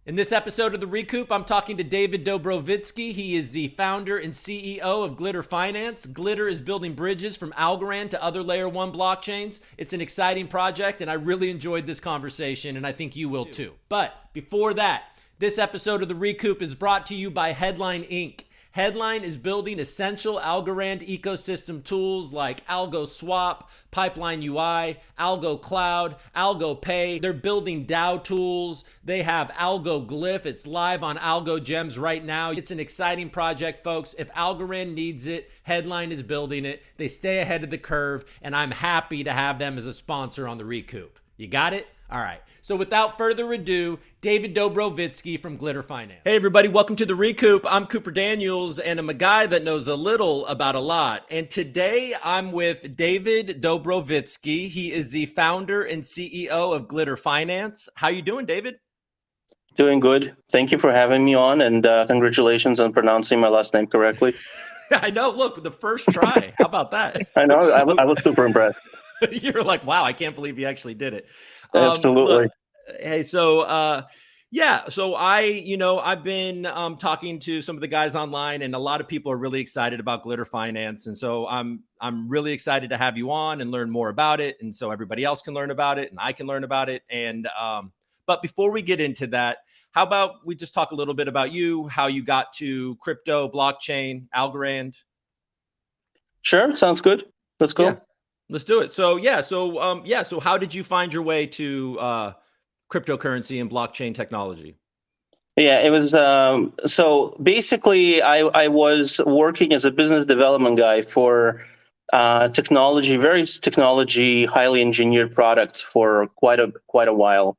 In this episode of the ReCoop, I'm talking to David Dobrovitsky. He is the founder and CEO of Glitter Finance. Glitter is building bridges from Algorand to other layer one blockchains. It's an exciting project, and I really enjoyed this conversation, and I think you will too. But before that, this episode of the ReCoop is brought to you by Headline Inc. Headline is building essential Algorand ecosystem tools like Algo Swap, Pipeline UI, Algo Cloud, Algo Pay. They're building DAO tools. They have Algo Glyph. It's live on Algo Gems right now. It's an exciting project, folks. If Algorand needs it, Headline is building it. They stay ahead of the curve, and I'm happy to have them as a sponsor on the ReCoop. You got it? All right. So without further ado, David Dobrovitsky from Glitter Finance. Hey everybody, welcome to the ReCoop. I'm Cooper Daniels, and I'm a guy that knows a little about a lot. And today I'm with David Dobrovitsky. He is the founder and CEO of Glitter Finance. How you doing, David? Doing good. Thank you for having me on, and congratulations on pronouncing my last name correctly. I know. Look, the first try. How about that? I know. I was super impressed. You're like, wow, I can't believe you actually did it. Absolutely. Look, hey, so I've been talking to some of the guys online, and a lot of people are really excited about Glitter Finance, and so I'm really excited to have you on and learn more about it, and so everybody else can learn about it, and I can learn about it. And but before we get into that, how about we just talk a little bit about you, how you got to crypto, blockchain, Algorand? Sure, sounds good. Let's go. Yeah. Let's do it. So how did you find your way to cryptocurrency and blockchain technology? Yeah, it was so basically I was working as a business development guy for various technology, highly engineered products for quite a while.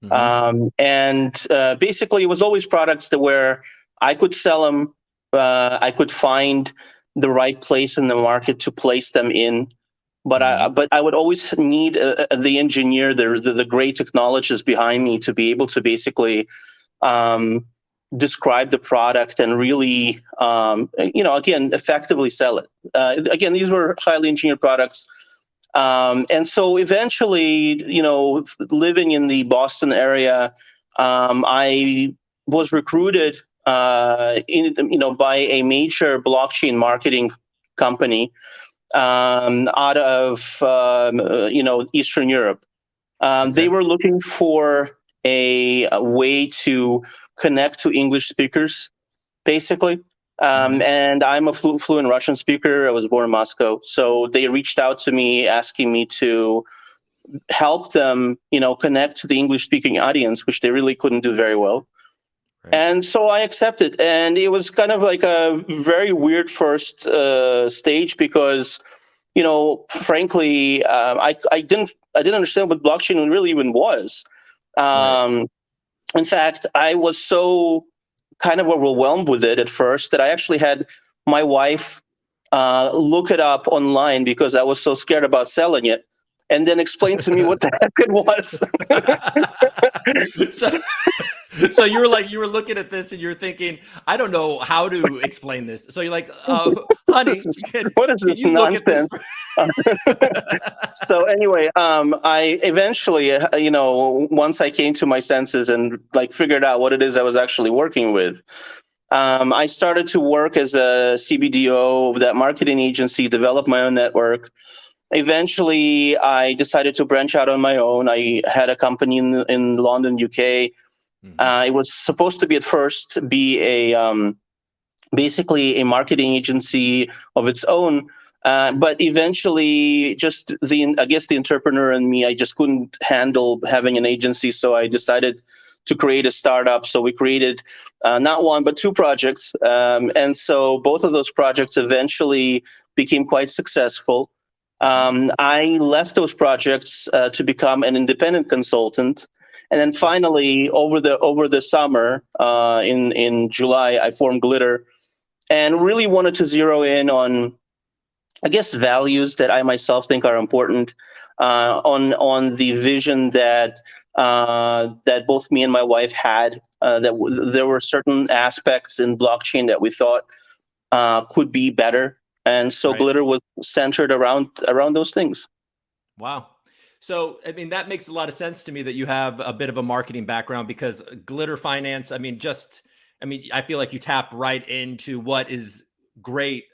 Mm-hmm. Basically, it was always products where I could sell them, I could find the right place in the market to place them in. But I would always need the engineer, the great technologist behind me to be able to basically describe the product and really, again, effectively sell it. Again, these were highly engineered products. And so eventually, living in the Boston area, I was recruited, by a major blockchain marketing company out of Eastern Europe. Okay. They were looking for a way to connect to English speakers, basically. And I'm a fluent Russian speaker. I was born in Moscow. So they reached out to me asking me to help them, connect to the English-speaking audience, which they really couldn't do very well. Right. And so I accepted, and it was kind of like a very weird first stage because, frankly, I didn't understand what blockchain really even was. Right. In fact, I was so kind of overwhelmed with it at first that I actually had my wife look it up online because I was so scared about selling it, and then explain to me what the heck it was. So you were looking at this and you're thinking, I don't know how to explain this. So you're like, honey, what is this nonsense? So anyway, I eventually, once I came to my senses and figured out what it is I was actually working with, I started to work as a CBDO of that marketing agency, develop my own network. Eventually, I decided to branch out on my own. I had a company in London, UK. Mm-hmm. It was supposed to be at first be basically a marketing agency of its own, but eventually, just the entrepreneur in me, I just couldn't handle having an agency, so I decided to create a startup. So we created not one but two projects, and so both of those projects eventually became quite successful. I left those projects to become an independent consultant. And then finally, over the summer, in July, I formed Glitter, and really wanted to zero in on, values that I myself think are important, on the vision that both me and my wife had. That there were certain aspects in blockchain that we thought could be better, and so right. Glitter was centered around those things. Wow. So, I mean, that makes a lot of sense to me that you have a bit of a marketing background, because Glitter Finance, I mean, I feel like you tap right into what is great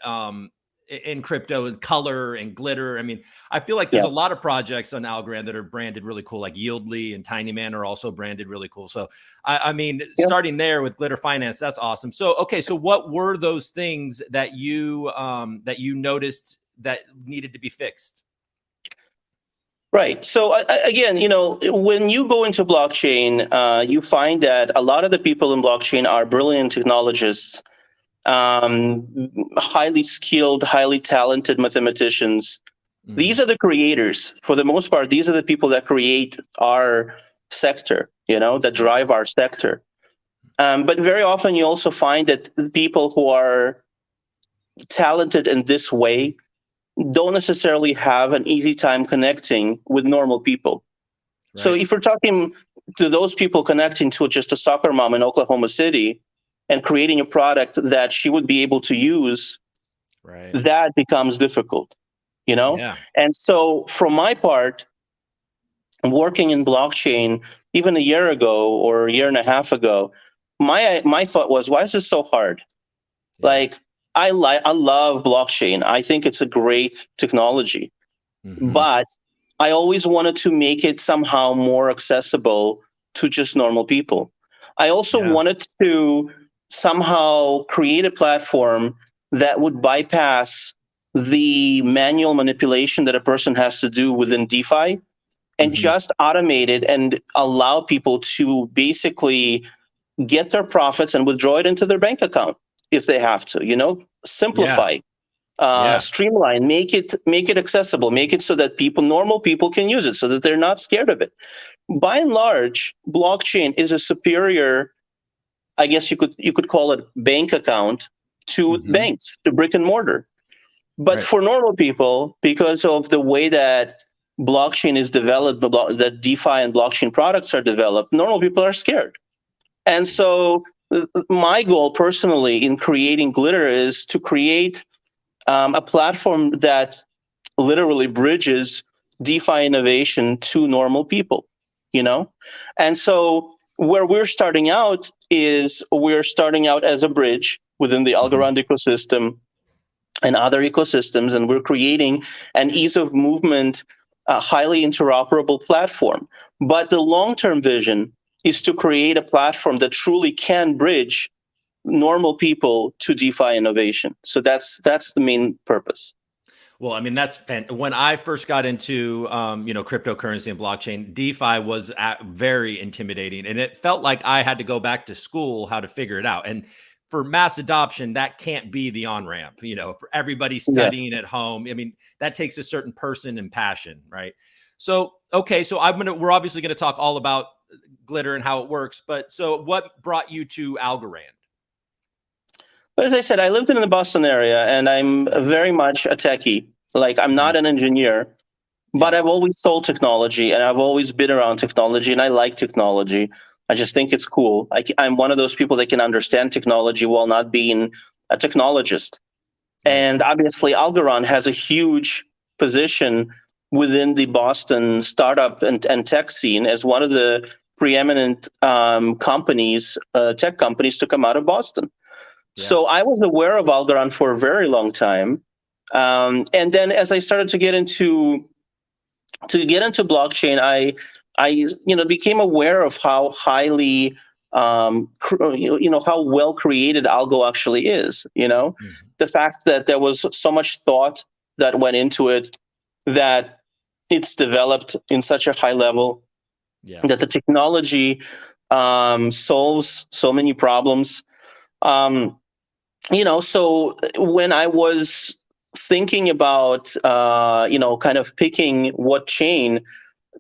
in crypto, is color and glitter. I mean, I feel like there's Yeah. a lot of projects on Algorand that are branded really cool, like YLDY and Tiny Man are also branded really cool. So, I mean, Yeah. starting there with Glitter Finance, that's awesome. So, okay, so what were those things that you noticed that needed to be fixed? Right. So again, when you go into blockchain, you find that a lot of the people in blockchain are brilliant technologists, um, highly skilled, highly talented mathematicians. These are the creators. For the most part, these are the people that create our sector, that drive our sector. But very often you also find that the people who are talented in this way don't necessarily have an easy time connecting with normal people. So Right. if we're talking to those people connecting to just a soccer mom in Oklahoma City and creating a product that she would be able to use, Right. that becomes difficult, Yeah. And so from my part, working in blockchain, even a year ago or a year and a half ago, my thought was, why is this so hard? Yeah. Like, I love blockchain. I think it's a great technology, Hmm. but I always wanted to make it somehow more accessible to just normal people. I also Yeah. wanted to somehow create a platform that would bypass the manual manipulation that a person has to do within DeFi and Hmm. just automate it and allow people to basically get their profits and withdraw it into their bank account if they have to, Yeah. simplify, Yeah. streamline, make it accessible, make it so that normal people can use it, so that they're not scared of it. By and large, blockchain is a superior, I guess you could call it, bank account to Hmm. banks, to brick and mortar. But Right. for normal people, because of the way that blockchain is developed, that DeFi and blockchain products are developed, normal people are scared. And so my goal personally in creating Glitter is to create a platform that literally bridges DeFi innovation to normal people, you know? And so where we're starting out is we're starting out as a bridge within the Hmm. Algorand ecosystem and other ecosystems, and we're creating an ease of movement, highly interoperable platform. But the long-term vision is to create a platform that truly can bridge normal people to DeFi innovation. So that's the main purpose. Well, I mean, when I first got into, cryptocurrency and blockchain, DeFi was very intimidating, and it felt like I had to go back to school how to figure it out. And for mass adoption, that can't be the on ramp. For everybody Yeah. studying at home. I mean, that takes a certain person and passion, right? So, okay, so we're obviously gonna talk all about Glitter and how it works. But so, what brought you to Algorand? But as I said, I lived in the Boston area, and I'm very much a techie. Like, I'm Mhm. not an engineer, but Yeah. I've always sold technology, and I've always been around technology, and I like technology. I just think it's cool. I'm one of those people that can understand technology while not being a technologist. Right. And obviously, Algorand has a huge position within the Boston startup and tech scene as one of the preeminent tech companies to come out of Boston. Yeah. So I was aware of Algorand for a very long time. And then as I started to get into blockchain, I became aware of how highly how well created Algo actually is. Mhm. The fact that there was so much thought that went into it, that it's developed in such a high level, Yeah. that the technology solves so many problems. Um, so when I was thinking about kind of picking what chain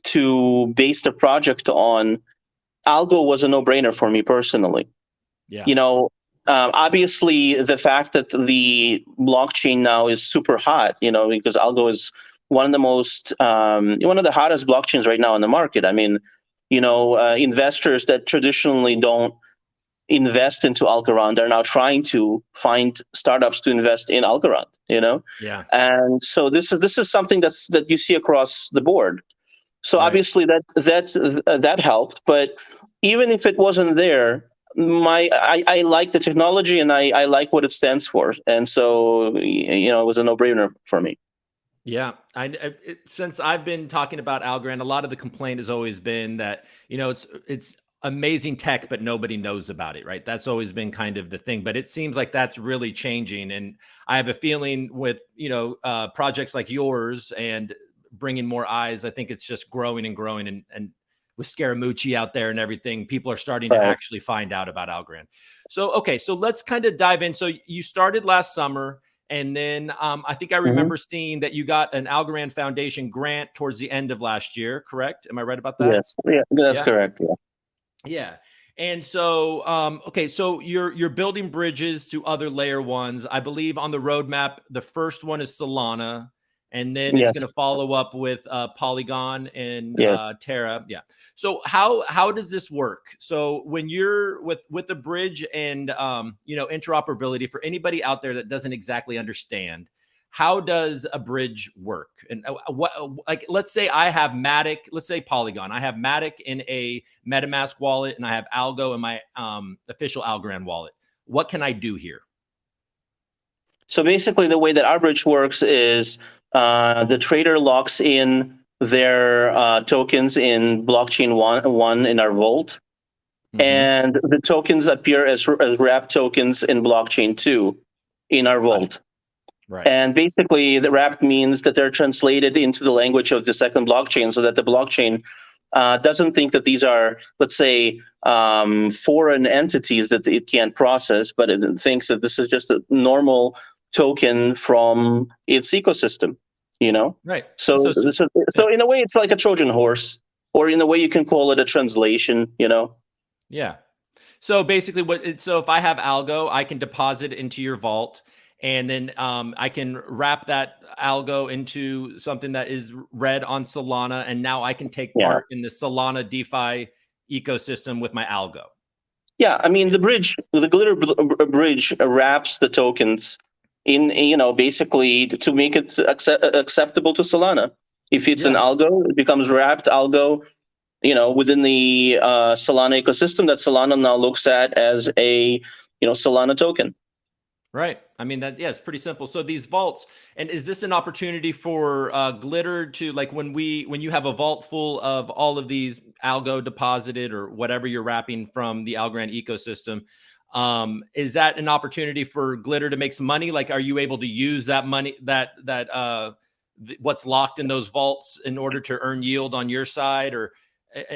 to base the project on, Algo was a no-brainer for me personally. Yeah. You know, obviously the fact that the blockchain now is super hot, because Algo is one of the hottest blockchains right now in the market. I mean, investors that traditionally don't invest into Algorand are now trying to find startups to invest in Algorand. Yeah. And so this is something that you see across the board. So Right. obviously that helped. But even if it wasn't there, I like the technology and I like what it stands for, and so it was a no-brainer for me. Yeah, since I've been talking about Algorand, a lot of the complaint has always been that it's amazing tech, but nobody knows about it, right? That's always been kind of the thing. But it seems like that's really changing, and I have a feeling with projects like yours and bringing more eyes, I think it's just growing and growing, and with Scaramucci out there and everything, people are starting to Right. actually find out about Algorand. So okay, so let's kind of dive in. So you started last summer. And then I think I Hmm. remember seeing that you got an Algorand Foundation grant towards the end of last year, correct? Am I right about that? Yes. Yeah, that's Yeah. correct. Yeah. Yeah. And so, okay, so you're building bridges to other layer ones. I believe on the roadmap, the first one is Solana, and then it's going Yes. to follow up with Polygon and Yes. Terra. Yeah. So how does this work? So when you're with the bridge and interoperability for anybody out there that doesn't exactly understand, how does a bridge work? And like, let's say I have Matic, let's say Polygon. I have Matic in a MetaMask wallet, and I have Algo in my official Algorand wallet. What can I do here? So basically, the way that our bridge works is the trader locks in their tokens in blockchain one in our vault, Mm-hmm. and the tokens appear as wrap tokens in blockchain two in our Got it. vault. Right. And basically, the wrapped means that they're translated into the language of the second blockchain, so that the blockchain doesn't think that these are, let's say, foreign entities that it can't process, but it thinks that this is just a normal token from its ecosystem. You know, Right. so this is Yeah. so in a way it's like a Trojan horse, or in a way you can call it a translation. You know. Yeah. So basically, so if I have Algo, I can deposit into your vault, and then I can wrap that Algo into something that is read on Solana, and now I can take Yeah. part in the Solana DeFi ecosystem with my Algo. Yeah, I mean Yeah. the glitter bridge wraps the tokens in, basically to make it acceptable to Solana. If it's an Yeah. algo, it becomes wrapped algo, within the Solana ecosystem that Solana now looks at as a, Solana token. Right. I mean yeah, it's pretty simple. So these vaults, and is this an opportunity for Glitter to, like, when you have a vault full of all of these Algo deposited or whatever you're wrapping from the Algorand ecosystem, is that an opportunity for Glitter to make some money? Like, are you able to use that money what's locked in those vaults in order to earn yield on your side, or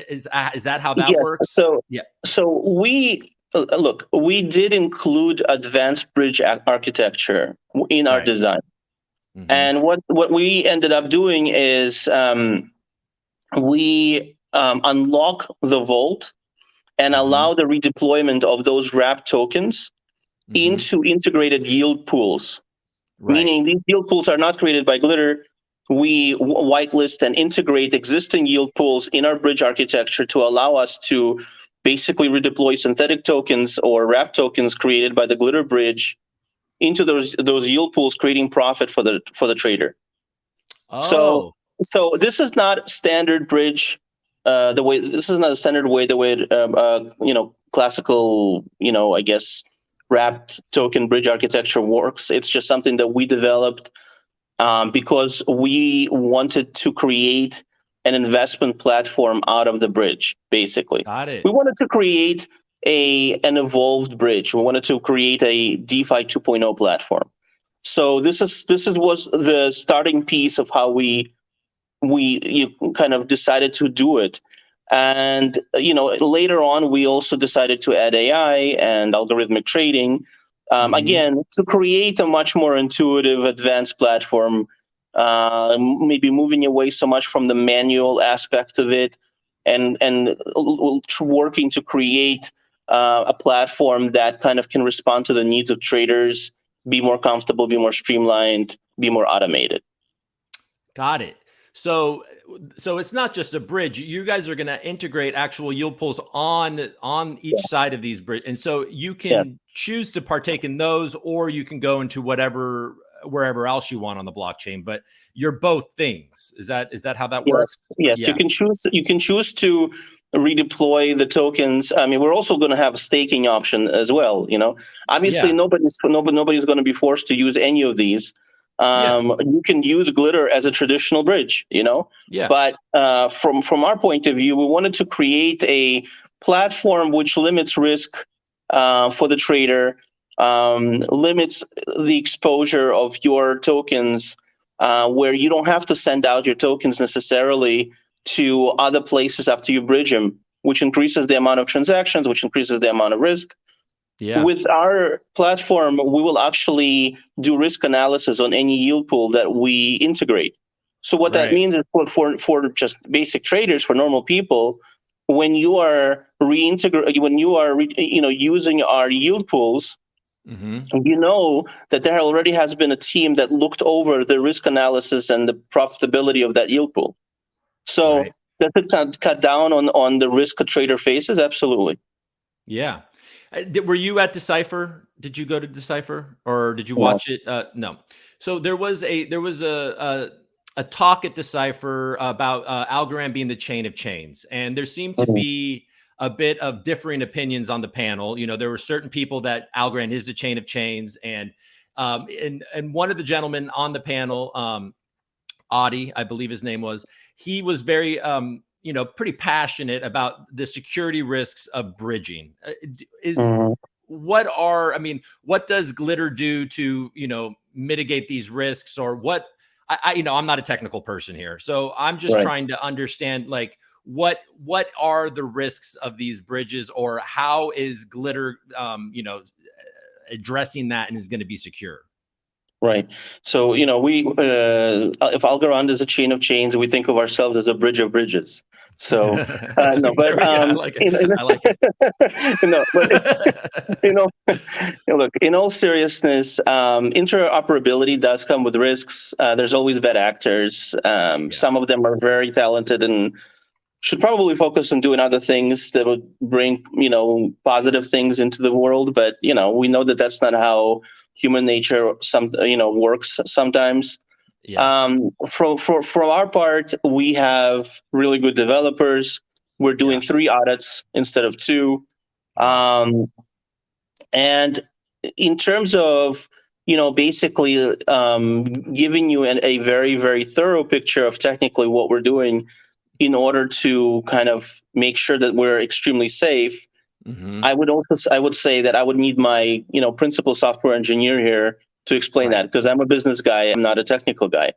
is that how that Yes. works? So Yeah. so we look, we did include advanced bridge architecture in our Right. design. Mm-hmm. And what we ended up doing is we unlock the vault and Mm-hmm. allow the redeployment of those wrapped tokens Mm-hmm. into integrated yield pools. Right. Meaning these yield pools are not created by Glitter. We whitelist and integrate existing yield pools in our bridge architecture to allow us to basically redeploy synthetic tokens or wrap tokens created by the Glitter bridge into those yield pools, creating profit for the trader. So Oh. so this is not standard bridge. The way this is not a standard way. The way classical, I guess, wrapped token bridge architecture works. It's just something that we developed because we wanted to create an investment platform out of the bridge. Basically, Got we it. wanted to create an evolved bridge. We wanted to create a DeFi 2.0 platform. So this was the starting piece of how we kind of decided to do it. And later on we also decided to add AI and algorithmic trading, Mm-hmm. again, to create a much more intuitive advanced platform, maybe moving away so much from the manual aspect of it, and working to create a platform that kind of can respond to the needs of traders, be more comfortable, be more streamlined, be more automated. Got it. So it's not just a bridge. You guys are going to integrate actual yield pools on each Yeah. side of these bridge, and so you Yes. can choose to partake in those, or you can go into whatever wherever else you want on the blockchain, but you're both things. Is that how that Yes, works? yes. Yeah. You can choose to redeploy the tokens. I mean, we're also going to have a staking option as well. Obviously, Yeah. nobody's going to be forced to use any of these. Yeah. You can use Glitter as a traditional bridge. Yeah. But from our point of view, we wanted to create a platform which limits risk for the trader, limits the exposure of your tokens, where you don't have to send out your tokens necessarily to other places after you bridge them, which increases the amount of transactions, which increases the amount of risk. Yeah. With our platform, we will actually do risk analysis on any yield pool that we integrate. So what that means is for just basic traders, for normal people, when you are using our yield pools, you know that there already has been a team that looked over the risk analysis and the profitability of that yield pool. So does it cut down on the risk a trader faces? Absolutely. Yeah. Were you at Decipher? Did you go to Decipher, or did you watch it? No. So there was a talk at Decipher about Algorand being the chain of chains, and there seemed to be a bit of differing opinions on the panel. There were certain people that Algorand is the chain of chains, and one of the gentlemen on the panel, Adi, I believe his name was, he was very pretty passionate about the security risks of bridging. What does Glitter do to mitigate these risks, or what? I'm not a technical person here, so I'm just trying to understand, like, what are the risks of these bridges, or how is Glitter addressing that and is going to be secure? Right. So, we if Algorand is a chain of chains, we think of ourselves as a bridge of bridges. So, no, but I like it. I like it. no, but look, in all seriousness, interoperability does come with risks. There's always bad actors. Some of them are very talented and should probably focus on doing other things that would bring, positive things into the world. But, we know that that's not how human nature works sometimes. For our part, we have really good developers. We're doing 3 audits instead of 2. And in terms of, basically giving you a very, very thorough picture of technically what we're doing, in order to kind of make sure that we're extremely safe, I would say that I would need my principal software engineer here to explain that, because I'm a business guy, I'm not a technical guy.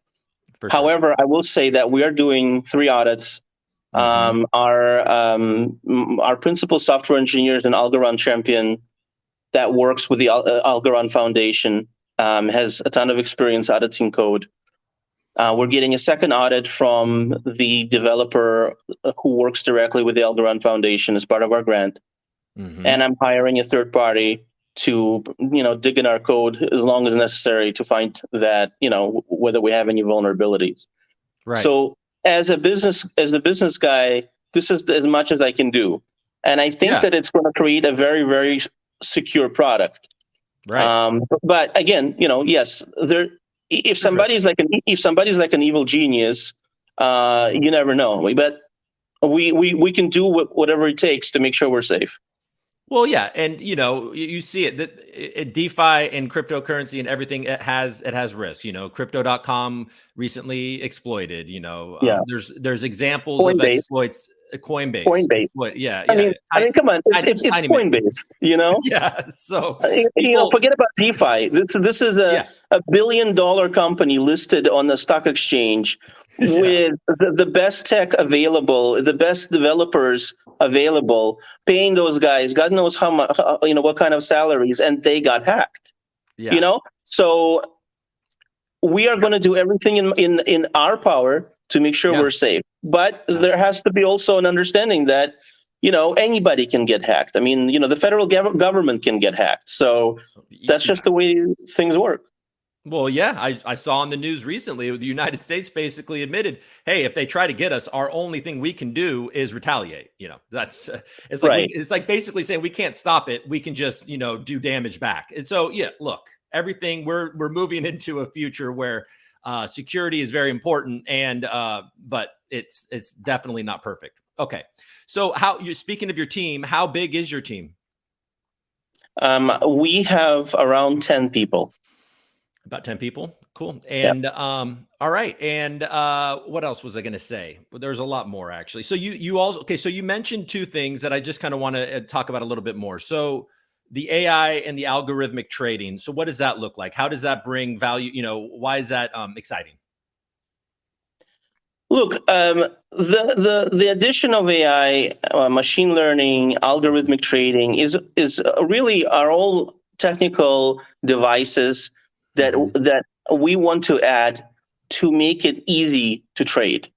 However, I will say that we are doing 3 audits. Our principal software engineer is an Algorand champion that works with the Algorand Foundation, has a ton of experience auditing code. We're getting a second audit from the developer who works directly with the Algorand Foundation as part of our grant. And I'm hiring a third party to, dig in our code as long as necessary to find that, whether we have any vulnerabilities. So as a business guy, this is as much as I can do. And I think that it's going to create a very, very secure product. But again, yes, if somebody's like an evil genius, you never know. But we can do whatever it takes to make sure we're safe. Well, yeah, and you see it that DeFi and cryptocurrency and everything, it has risk. Crypto.com recently exploited. There's examples of exploits. Coinbase. I mean, come on, it's Coinbase. Yeah. So forget about DeFi. This is a $1 billion company listed on the stock exchange with the best tech available, the best developers available, paying those guys God knows how much, what kind of salaries, and they got hacked. So we are going to do everything in our power to make sure we're safe. But there has to be also an understanding that, anybody can get hacked. I mean, the federal government can get hacked. So that's just the way things work. Well, yeah, I saw on the news recently, the United States basically admitted, hey, if they try to get us, our only thing we can do is retaliate. That's it's like it's like basically saying we can't stop it. We can just, do damage back. And so, look, everything. We're moving into a future where security is very important, and but it's definitely not perfect. Okay, so how you speaking of your team? How big is your team? We have around 10 people. About 10 people. Cool. And all right. And what else was I going to say? Well, there's a lot more actually. So you also, okay, so you mentioned two things that I just kind of want to talk about a little bit more. So the AI and the algorithmic trading. So what does that look like? How does that bring value? You know, why is that exciting? Look, the addition of AI, machine learning, algorithmic trading is really are all technical devices that that we want to add to make it easy to trade.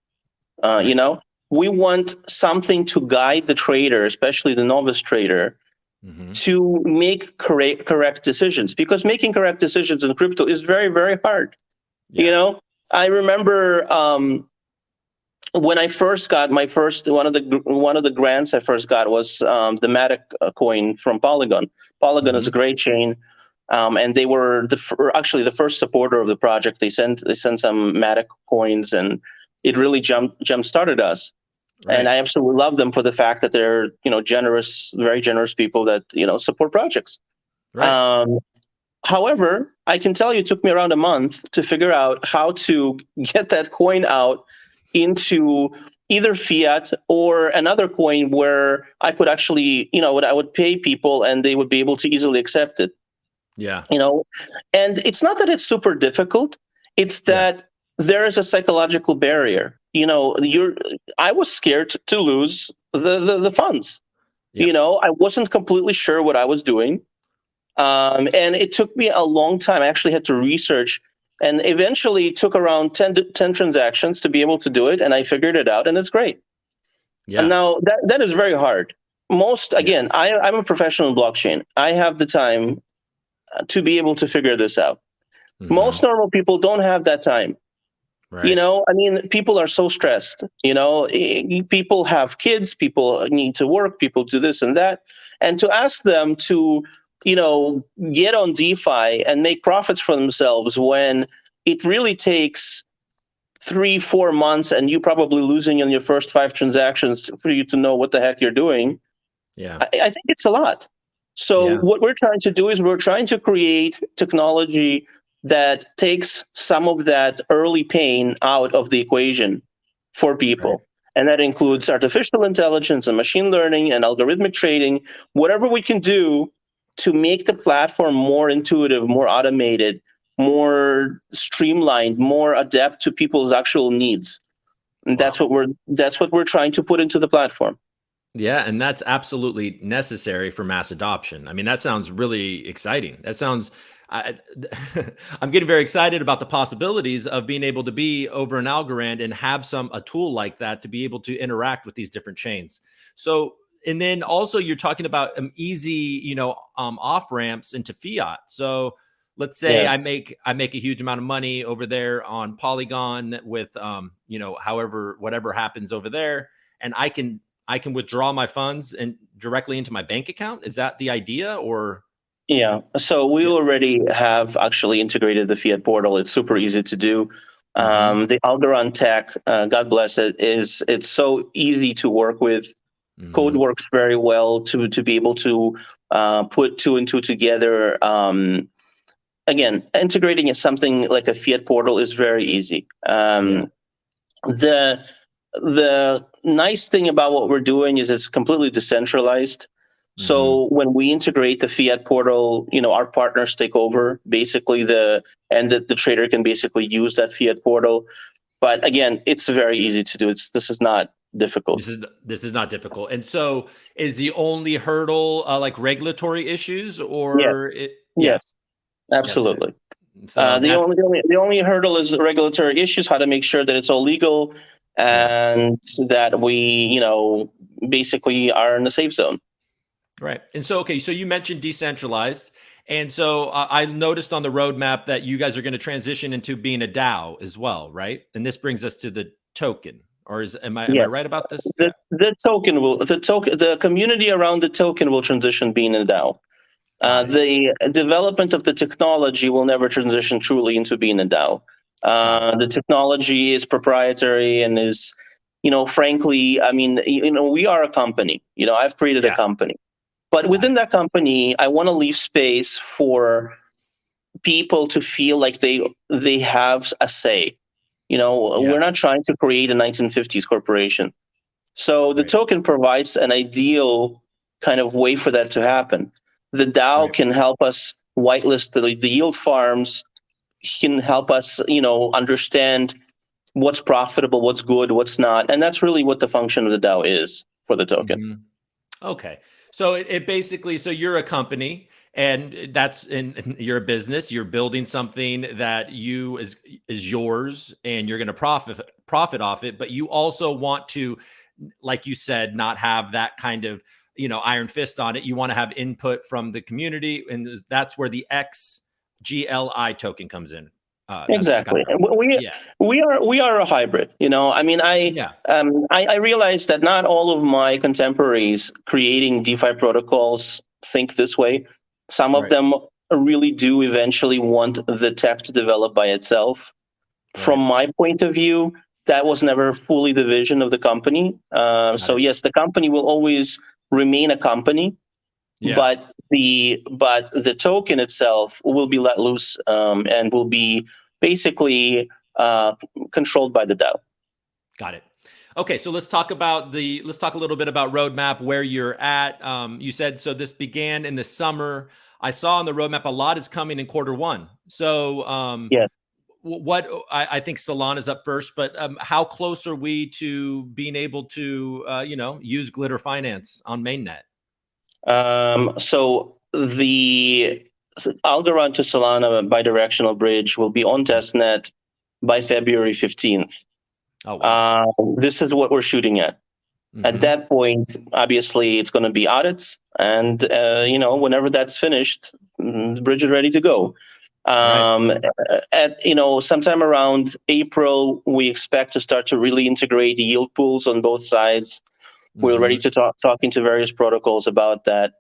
You know, we want something to guide the trader, especially the novice trader, to make correct decisions, because making correct decisions in crypto is very, very hard. You know, I remember when I first got my first one of the grants I first got was the Matic coin from Polygon. Polygon is a great chain, and they were actually the first supporter of the project. They sent some Matic coins, and it really jump started us. Right. And I absolutely love them for the fact that they're generous, very generous people that support projects. Right. However, I can tell you it took me around a month to figure out how to get that coin out into either fiat or another coin where I could actually, I would pay people and they would be able to easily accept it. Yeah. And it's not that it's super difficult. It's that there is a psychological barrier. I was scared to lose the funds. Yeah. I wasn't completely sure what I was doing. And it took me a long time. I actually had to research, and eventually it took around 10 transactions to be able to do it. And I figured it out, and it's great. Yeah. And now that is very hard. Again, I'm a professional in blockchain. I have the time to be able to figure this out. Most normal people don't have that time. Right. I mean, people are so stressed. People have kids, people need to work, people do this and that. And to ask them to get on DeFi and make profits for themselves when it really takes 3-4 months and you probably losing in your first 5 transactions for you to know what the heck you're doing. Yeah, I think it's a lot. So what we're trying to do is we're trying to create technology that takes some of that early pain out of the equation for people. Right. And that includes artificial intelligence and machine learning and algorithmic trading, whatever we can do to make the platform more intuitive, more automated, more streamlined, more adept to people's actual needs. And that's what we're trying to put into the platform. Yeah, and that's absolutely necessary for mass adoption. I mean, that sounds really exciting. That sounds I'm getting very excited about the possibilities of being able to be over an Algorand and have a tool like that to be able to interact with these different chains. So, and then also you're talking about easy, off ramps into fiat. So let's say I make a huge amount of money over there on Polygon with, whatever happens over there, and I can withdraw my funds and directly into my bank account. Is that the idea, or? Yeah. So we already have actually integrated the fiat portal. It's super easy to do. The Algorand tech, God bless it, it's so easy to work with. Code works very well to be able to put 2 and 2 together. Again, integrating something like a fiat portal is very easy. The nice thing about what we're doing is it's completely decentralized. So when we integrate the fiat portal, our partners take over basically the trader can basically use that fiat portal. But again, it's very easy to do. This is not difficult. This is not difficult. And so is the only hurdle like regulatory issues, or? Yes, absolutely. So the only hurdle is regulatory issues, how to make sure that it's all legal and that we, basically are in the safe zone. Right. And so, okay, so you mentioned decentralized. And so I noticed on the roadmap that you guys are going to transition into being a DAO as well, right? And this brings us to the token. Or am I right about this? The community around the token will transition being a DAO. The development of the technology will never transition truly into being a DAO. The technology is proprietary and is, frankly, I mean, we are a company. I've created a company, but within that company, I want to leave space for people to feel like they have a say. We're not trying to create a 1950s corporation. So the token provides an ideal kind of way for that to happen. The DAO can help us whitelist the yield farms, can help us, understand what's profitable, what's good, what's not. And that's really what the function of the DAO is for the token. Mm-hmm. Okay. So it basically, so you're a company and you're a business, you're building something that is yours and you're going to profit off it. But you also want to, like you said, not have that kind of, iron fist on it. You want to have input from the community. And that's where the XGLI token comes in. Exactly. We are a hybrid. I mean, I realize that not all of my contemporaries creating DeFi protocols think this way. Some of them really do eventually want the tech to develop by itself. From my point of view, that was never fully the vision of the company. So yes, the company will always remain a company. But the token itself will be let loose and will be basically controlled by the DAO. Got it. Okay, so let's talk a little bit about roadmap, where you're at. You said, so this began in the summer. I saw on the roadmap a lot is coming in Q1. So what I think Solana's up first, but how close are we to being able to use Glitter Finance on mainnet? So the Algorand to Solana bidirectional bridge will be on testnet by February 15th. Oh, wow. This is what we're shooting at. Mm-hmm. At that point, obviously, it's going to be audits, and whenever that's finished, the bridge is ready to go. At sometime around April, we expect to start to really integrate the yield pools on both sides. We're ready to talking to various protocols about that.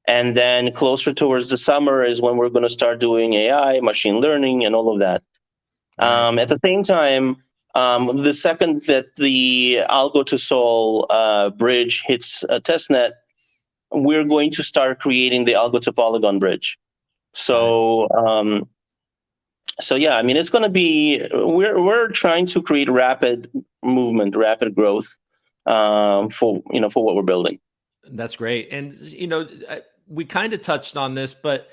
And then closer towards the summer is when we're going to start doing AI, machine learning, and all of that. At the same time, the second that the Algo to Sol bridge hits testnet, we're going to start creating the Algo to Polygon bridge. So, yeah, I mean, it's going to be, we're trying to create rapid movement, rapid growth. For what we're building. That's great. And, we kind of touched on this, but,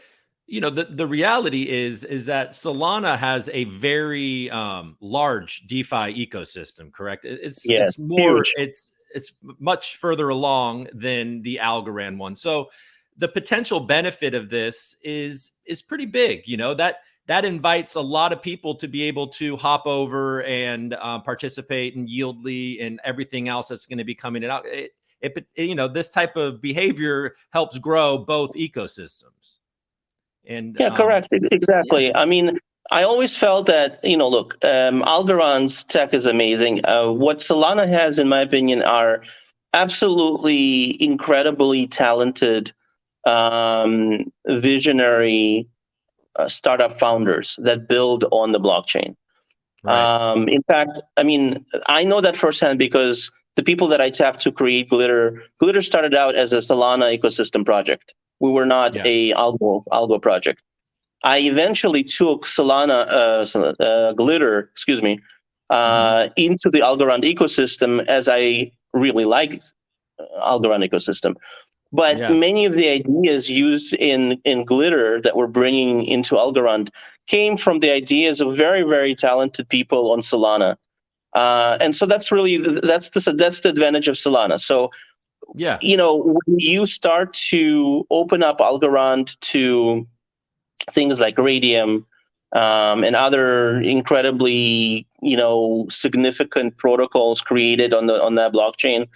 the reality is that Solana has a very large DeFi ecosystem, correct? It's more, huge. It's much further along than the Algorand one. So the potential benefit of this is pretty big, that invites a lot of people to be able to hop over and participate in YLDY and everything else that's going to be coming out. This type of behavior helps grow both ecosystems. And correct, exactly. Yeah. I mean, I always felt that look, Algorand's tech is amazing. What Solana has, in my opinion, are absolutely incredibly talented, visionary startup founders that build on the blockchain. In fact, I mean, I know that firsthand because the people that I tapped to create Glitter started out as a Solana ecosystem project. We were not a Algo project. I eventually took Glitter, into the Algorand ecosystem as I really liked Algorand ecosystem. But many of the ideas used in Glitter that we're bringing into Algorand came from the ideas of very, very talented people on Solana. And so that's the advantage of Solana. So, when you start to open up Algorand to things like Radium and other incredibly, significant protocols created on that blockchain,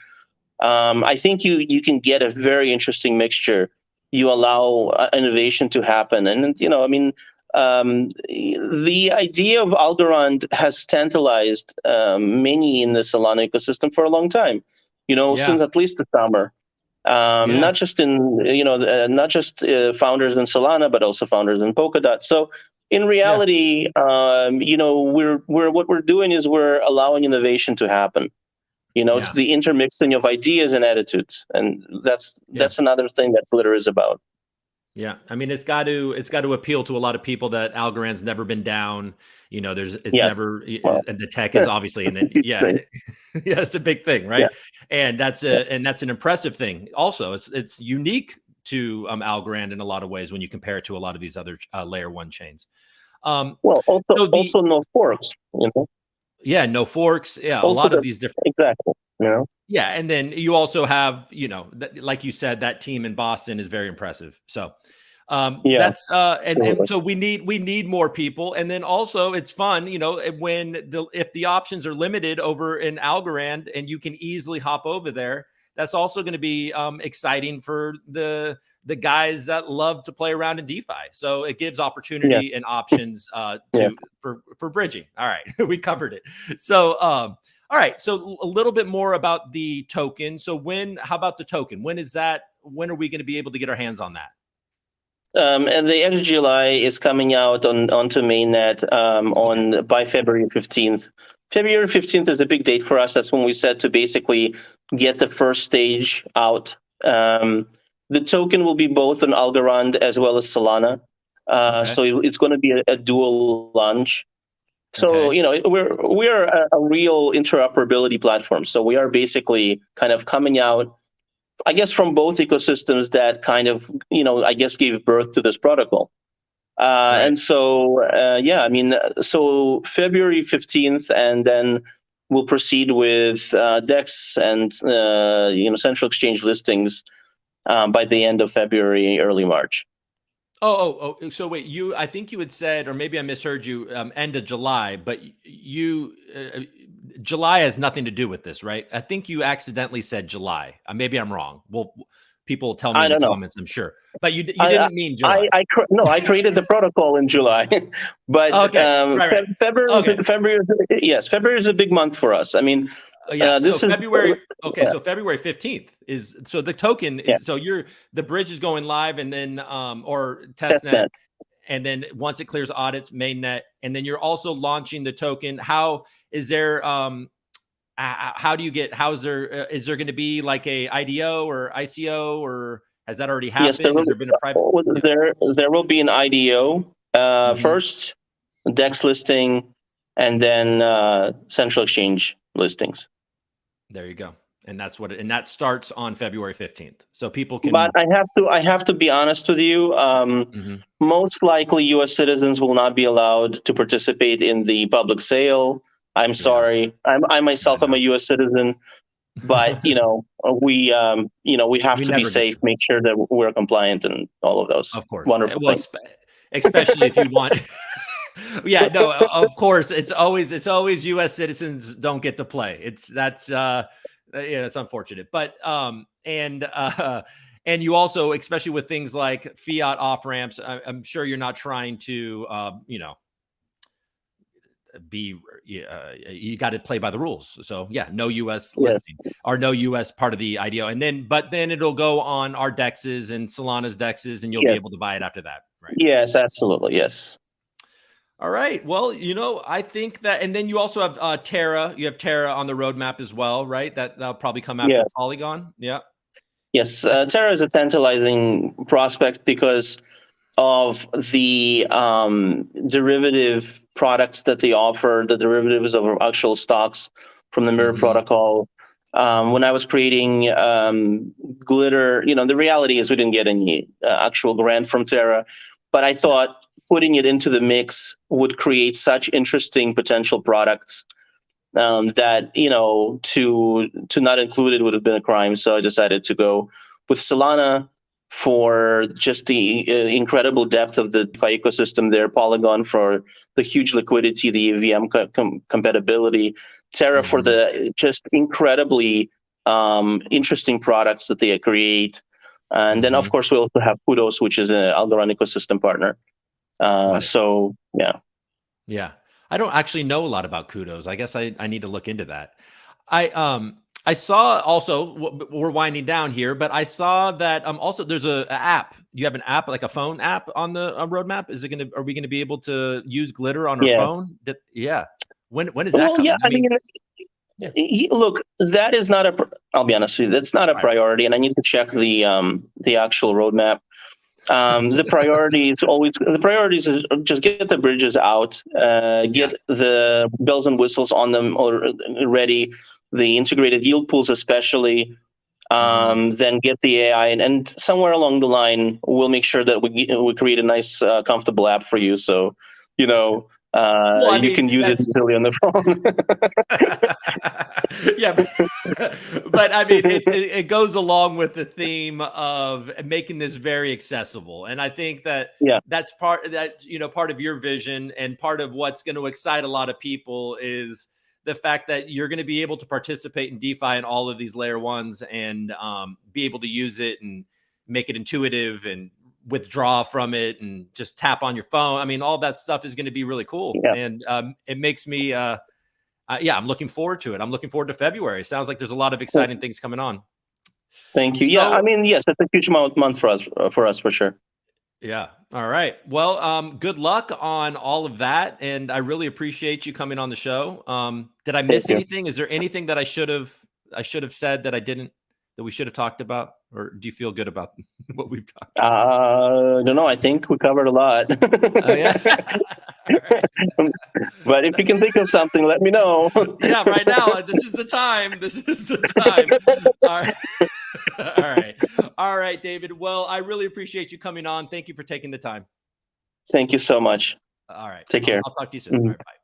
I think you can get a very interesting mixture. You allow innovation to happen, and the idea of Algorand has tantalized many in the Solana ecosystem for a long time. Since at least the summer. Not just in not just founders in Solana, but also founders in Polkadot. So in reality, we're what we're doing is we're allowing innovation to happen. It's the intermixing of ideas and attitudes, and that's another thing that Glitter is about. Yeah, I mean, it's got to appeal to a lot of people that Algorand's never been down. Never, and the tech is obviously, and then yeah, it's a big thing, right? And that's an impressive thing. Also, it's unique to Algorand in a lot of ways when you compare it to a lot of these other layer one chains. Also no forks, Yeah, no forks. Yeah, also a lot of these different. Exactly. Yeah, and then you also have, like you said, that team in Boston is very impressive. So that's and so we need more people. And then also it's fun, if the options are limited over in Algorand and you can easily hop over there, that's also going to be exciting for the guys that love to play around in DeFi. So it gives opportunity and options for bridging. All right, we covered it. So all right, so a little bit more about the token. So how about the token? When are we going to be able to get our hands on that? And the XGLI is coming out onto mainnet by February 15th. February 15th is a big date for us. That's when we said to basically get the first stage out. The token will be both on Algorand as well as Solana. So it's going to be a dual launch. So we're a real interoperability platform. So we are basically kind of coming out, I guess, from both ecosystems that kind of I guess gave birth to this protocol. And so so February 15th, and then we'll proceed with DEX and central exchange listings by the end of February, early March. So wait, I think you had said, or maybe I misheard you, end of July, but July has nothing to do with this, right? I think you accidentally said July. Maybe I'm wrong. Well, people will tell me in the comments, I'm sure. But you didn't mean July. I created the protocol in July. But February, yes, February is a big month for us. I mean, February. Okay, so February 15th is the token is the bridge is going live, and then or testnet, and then once it clears audits, mainnet, and then you're also launching the token. How is there? How do you get? Is there going to be like a IDO or ICO, or has that already happened? Yes, has there been a private? There will be an IDO first, DEX listing, and then central exchange listings. There you go. And that starts on February 15th. So people can. But I have to be honest with you. Most likely, U.S. citizens will not be allowed to participate in the public sale. I'm sorry. I myself am a U.S. citizen, but we have to be safe, make sure that we're compliant, and all of those. Of course, wonderful things. Especially if you want. Yeah, no, of course. It's always U.S. citizens don't get to play. It's unfortunate, but and you also, especially with things like fiat off ramps, I'm sure you're not trying to you got to play by the rules. So no U.S. listing or no U.S. part of the IDO, but then it'll go on our DEXs and Solana's DEXs, and you'll be able to buy it after that, right? Yes, absolutely, yes. All right. Well, I think that, and then you also have Terra. You have Terra on the roadmap as well, right? That'll probably come after Polygon. Yeah. Yes. Terra is a tantalizing prospect because of the derivative products that they offer, the derivatives of actual stocks from the Mirror protocol. When I was creating Glitter, the reality is we didn't get any actual grant from Terra, but I thought putting it into the mix would create such interesting potential products that to not include it would have been a crime. So I decided to go with Solana for just the incredible depth of the DeFi ecosystem there, Polygon for the huge liquidity, the EVM compatibility, Terra for the just incredibly interesting products that they create. And then, of course, we also have Kudos, which is an Algorand ecosystem partner. So, yeah. Yeah. I don't actually know a lot about Kudos. I guess I need to look into that. I saw also, we're winding down here, but I saw that also there's a app. You have an app, like a phone app on the roadmap. Is it going to, are we going to be able to use Glitter on our Yeah. phone? Yeah. When is that Well, coming? yeah, I mean, look, that is not I'll be honest with you, that's not a priority, and I need to check the actual roadmap. The priorities is just get the bridges out, get the bells and whistles on them ready, the integrated yield pools especially. Then get the AI, and somewhere along the line, we'll make sure that we create a nice, comfortable app for you. So, you know, well, you can use it easily on the phone. Yeah, but I mean, it goes along with the theme of making this very accessible, and I think that that's part of your vision, and part of what's going to excite a lot of people is the fact that you're going to be able to participate in DeFi and all of these layer ones, and be able to use it and make it intuitive and withdraw from it and just tap on your phone. I mean, all that stuff is going to be really cool. And it makes me, I'm looking forward to it. I'm looking forward to February. Sounds like there's a lot of exciting things coming on. Thank you. So, yeah, I mean, yes, it's a huge month for us for sure. Yeah. All right. Well, good luck on all of that. And I really appreciate you coming on the show. Did I miss anything? Is there anything that I should have said that I didn't, that we should have talked about? Or do you feel good about what we've talked about? No, I think we covered a lot. Oh, yeah. But if you can think of something, let me know. Yeah, right now, this is the time. This is the time. All right. All right. All right, David. Well, I really appreciate you coming on. Thank you for taking the time. Thank you so much. All right. Take care. I'll talk to you soon. All right, bye.